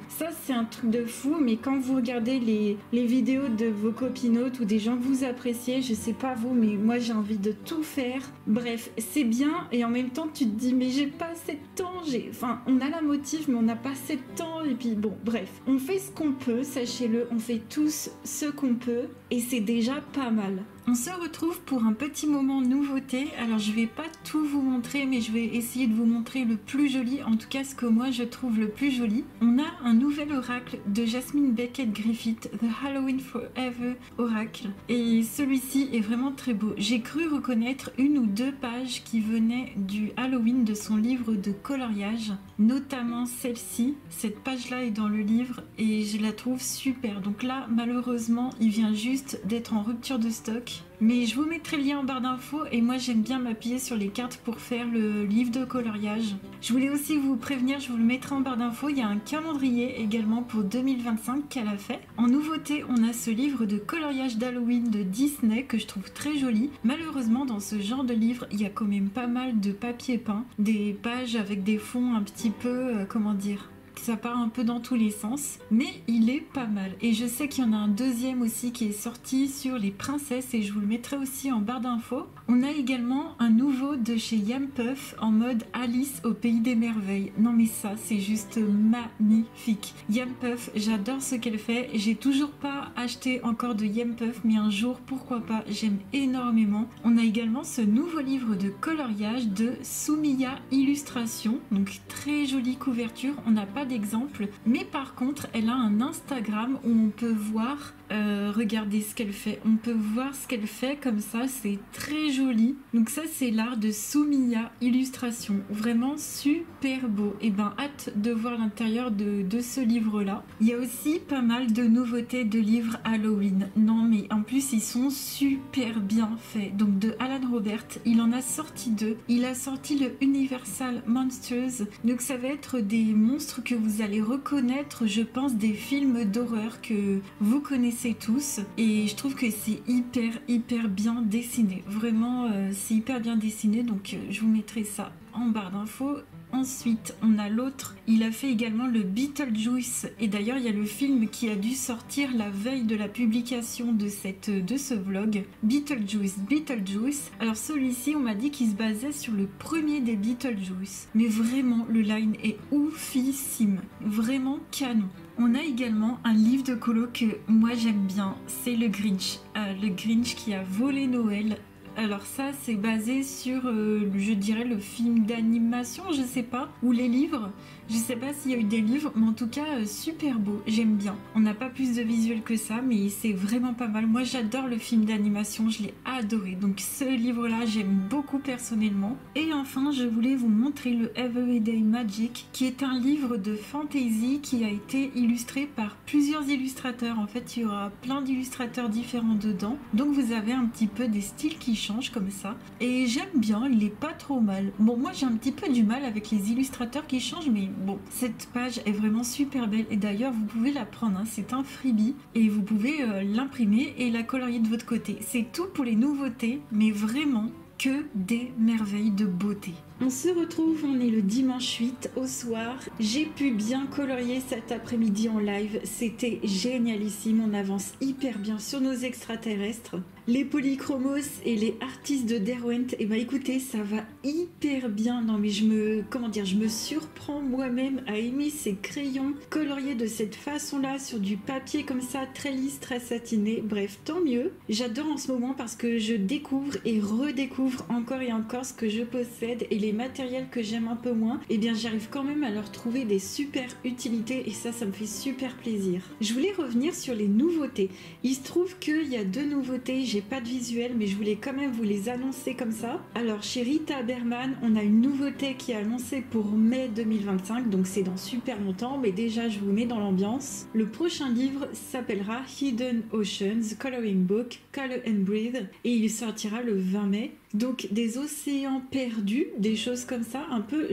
Ça, c'est un truc de fou, mais quand vous regardez les vidéos de vos copinotes ou des gens que vous appréciez, je sais pas vous, mais moi j'ai envie de tout faire. Bref, c'est bien et en même temps tu te dis mais j'ai pas assez de temps, enfin on a la motive mais on n'a pas assez de temps et puis bon bref, on fait ce qu'on peut, sachez-le, on fait tous ce qu'on peut et c'est déjà pas mal. On se retrouve pour un petit moment nouveauté. Alors je vais pas tout vous montrer, mais je vais essayer de vous montrer le plus joli, en tout cas ce que moi je trouve le plus joli. On a un nouvel oracle de Jasmine Beckett Griffith, The Halloween Forever Oracle. Et celui-ci est vraiment très beau. J'ai cru reconnaître une ou deux pages qui venaient du Halloween de son livre de coloriage, notamment celle-ci. Cette page-là est dans le livre et je la trouve super. Donc là, malheureusement, il vient juste d'être en rupture de stock. book. Mais je vous mettrai le lien en barre d'infos et moi j'aime bien m'appuyer sur les cartes pour faire le livre de coloriage. Je voulais aussi vous prévenir, je vous le mettrai en barre d'infos, il y a un calendrier également pour 2025 qu'elle a fait. En nouveauté, on a ce livre de coloriage d'Halloween de Disney que je trouve très joli. Malheureusement, dans ce genre de livre, il y a quand même pas mal de papier peint, des pages avec des fonds un petit peu, comment dire, ça part un peu dans tous les sens, mais il est pas mal. Et je sais qu'il y en a un deuxième aussi qui est sorti sur les princesses et je vous le mettrai aussi en barre d'infos. On a également un nouveau de chez Yam Puff en mode Alice au pays des merveilles. Non mais ça, c'est juste magnifique. Yam Puff, j'adore ce qu'elle fait. J'ai toujours pas acheté encore de Yam Puff, mais un jour, pourquoi pas, j'aime énormément. On a également ce nouveau livre de coloriage de Soumiya Illustration. Donc très jolie couverture, on n'a pas d'exemple, mais par contre, elle a un Instagram où on peut voir, regardez ce qu'elle fait. On peut voir ce qu'elle fait comme ça, c'est très joli. Donc ça, c'est l'art de Soumiya Illustration. Vraiment super beau. Et ben, hâte de voir l'intérieur de ce livre-là. Il y a aussi pas mal de nouveautés de livres Halloween. Non, mais en plus, ils sont super bien faits. Donc de Alan Robert, il en a sorti 2. Il a sorti le Universal Monsters. Donc ça va être des monstres que vous allez reconnaître, je pense, des films d'horreur que vous connaissez tous. Et je trouve que c'est hyper bien dessiné. Vraiment, c'est hyper bien dessiné. Donc je vous mettrai ça en barre d'infos. Ensuite, on a l'autre, il a fait également le Beetlejuice. Et d'ailleurs, il y a le film qui a dû sortir la veille de la publication de ce vlog. Beetlejuice. Alors celui-ci, on m'a dit qu'il se basait sur le premier des Beetlejuice. Mais vraiment, le line est oufissime. Vraiment canon. On a également un livre de colo que moi j'aime bien, c'est le Grinch. Le Grinch qui a volé Noël. Alors ça, c'est basé sur, je dirais, le film d'animation, je sais pas, ou les livres. Je sais pas s'il y a eu des livres, mais en tout cas, super beau, j'aime bien. On n'a pas plus de visuel que ça, mais c'est vraiment pas mal. Moi, j'adore le film d'animation, je l'ai adoré. Donc ce livre-là, j'aime beaucoup personnellement. Et enfin, je voulais vous montrer le Everyday Magic, qui est un livre de fantasy qui a été illustré par plusieurs illustrateurs. En fait, il y aura plein d'illustrateurs différents dedans. Donc vous avez un petit peu des styles qui changent comme ça. Et j'aime bien, il est pas trop mal. Bon, moi, j'ai un petit peu du mal avec les illustrateurs qui changent, mais bon, cette page est vraiment super belle et d'ailleurs vous pouvez la prendre, hein, c'est un freebie et vous pouvez l'imprimer et la colorier de votre côté. C'est tout pour les nouveautés, mais vraiment que des merveilles de beauté. On se retrouve, on est le dimanche 8 au soir. J'ai pu bien colorier cet après-midi en live. C'était génialissime, on avance hyper bien sur nos extraterrestres. Les polychromos et les artistes de Derwent, et bah écoutez, ça va hyper bien. Non mais je me surprends moi-même à aimer ces crayons coloriés de cette façon-là sur du papier comme ça, très lisse, très satiné. Bref, tant mieux. J'adore en ce moment parce que je découvre et redécouvre encore et encore ce que je possède et les matériels que j'aime un peu moins. Et bien j'arrive quand même à leur trouver des super utilités et ça me fait super plaisir. Je voulais revenir sur les nouveautés. Il se trouve qu'il y a 2 nouveautés. J'ai pas de visuel, mais je voulais quand même vous les annoncer comme ça. Alors, chez Rita Berman, on a une nouveauté qui est annoncée pour mai 2025, donc c'est dans super longtemps, mais déjà, je vous mets dans l'ambiance. Le prochain livre s'appellera Hidden Oceans, Coloring Book, Color and Breathe, et il sortira le 20 mai. Donc des océans perdus, des choses comme ça, un peu,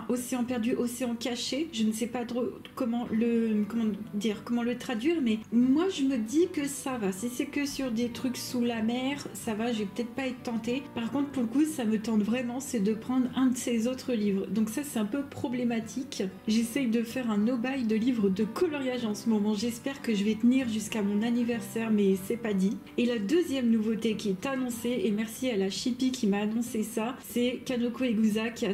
océan perdu, océan caché, je ne sais pas trop comment le traduire, mais moi je me dis que ça va. Si c'est que sur des trucs sous la mer, ça va, je vais peut-être pas être tentée. Par contre, pour le coup, ça me tente vraiment, c'est de prendre un de ces autres livres. Donc ça, c'est un peu problématique. J'essaye de faire un no-buy de livres de coloriage en ce moment. J'espère que je vais tenir jusqu'à mon anniversaire, mais c'est pas dit. Et la deuxième nouveauté qui est annoncée, et merci à la Chippy qui m'a annoncé ça, c'est Kanoko Egusa qui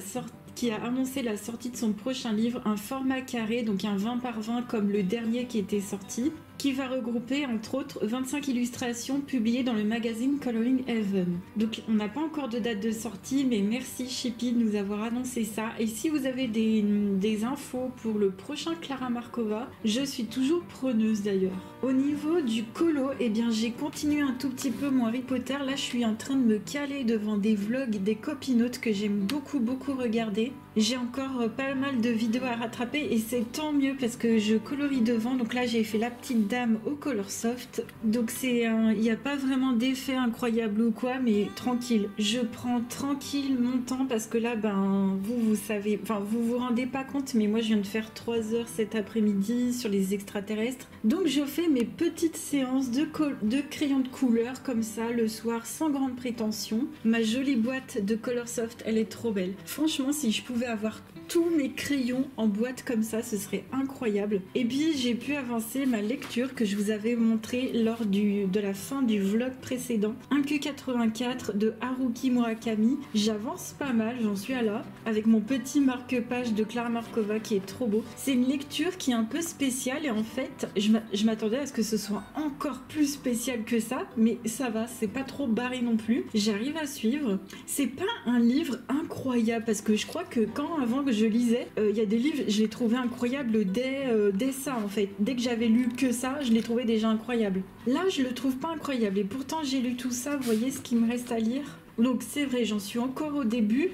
a annoncé la sortie de son prochain livre, un format carré, donc un 20 par 20 comme le dernier qui était sorti, qui va regrouper entre autres 25 illustrations publiées dans le magazine Coloring Heaven. Donc on n'a pas encore de date de sortie, mais merci Chippy de nous avoir annoncé ça. Et si vous avez des infos pour le prochain Clara Markova, je suis toujours preneuse d'ailleurs. Au niveau du colo, eh bien j'ai continué un tout petit peu mon Harry Potter. Là je suis en train de me caler devant des vlogs, des copy-notes que j'aime beaucoup regarder. J'ai encore pas mal de vidéos à rattraper et c'est tant mieux parce que je colorie devant. Donc là j'ai fait la petite Dame au Colorsoft. Donc il n'y a pas vraiment d'effet incroyable ou quoi, mais tranquille. Je prends tranquille mon temps parce que là, vous savez, enfin vous vous rendez pas compte, mais moi je viens de faire 3 heures cet après-midi sur les extraterrestres. Donc je fais mes petites séances de crayons de couleur comme ça le soir sans grande prétention. Ma jolie boîte de Colorsoft, elle est trop belle. Franchement, si je pouvais avoir tous mes crayons en boîte comme ça, ce serait incroyable. Et puis j'ai pu avancer ma lecture que je vous avais montré lors de la fin du vlog précédent, 1Q84 de Haruki Murakami. J'avance pas mal, j'en suis à là, avec mon petit marque-page de Clara Markova qui est trop beau. C'est une lecture qui est un peu spéciale et en fait je m'attendais à ce que ce soit encore plus spécial que ça, mais ça va, c'est pas trop barré non plus. J'arrive à suivre. C'est pas un livre incroyable parce que je crois que avant que je lisais, il y a des livres, je les trouvais incroyables dès ça en fait. Dès que j'avais lu que ça, je les trouvais déjà incroyables. Là, je le trouve pas incroyable et pourtant j'ai lu tout ça, vous voyez ce qu'il me reste à lire. Donc c'est vrai, j'en suis encore au début.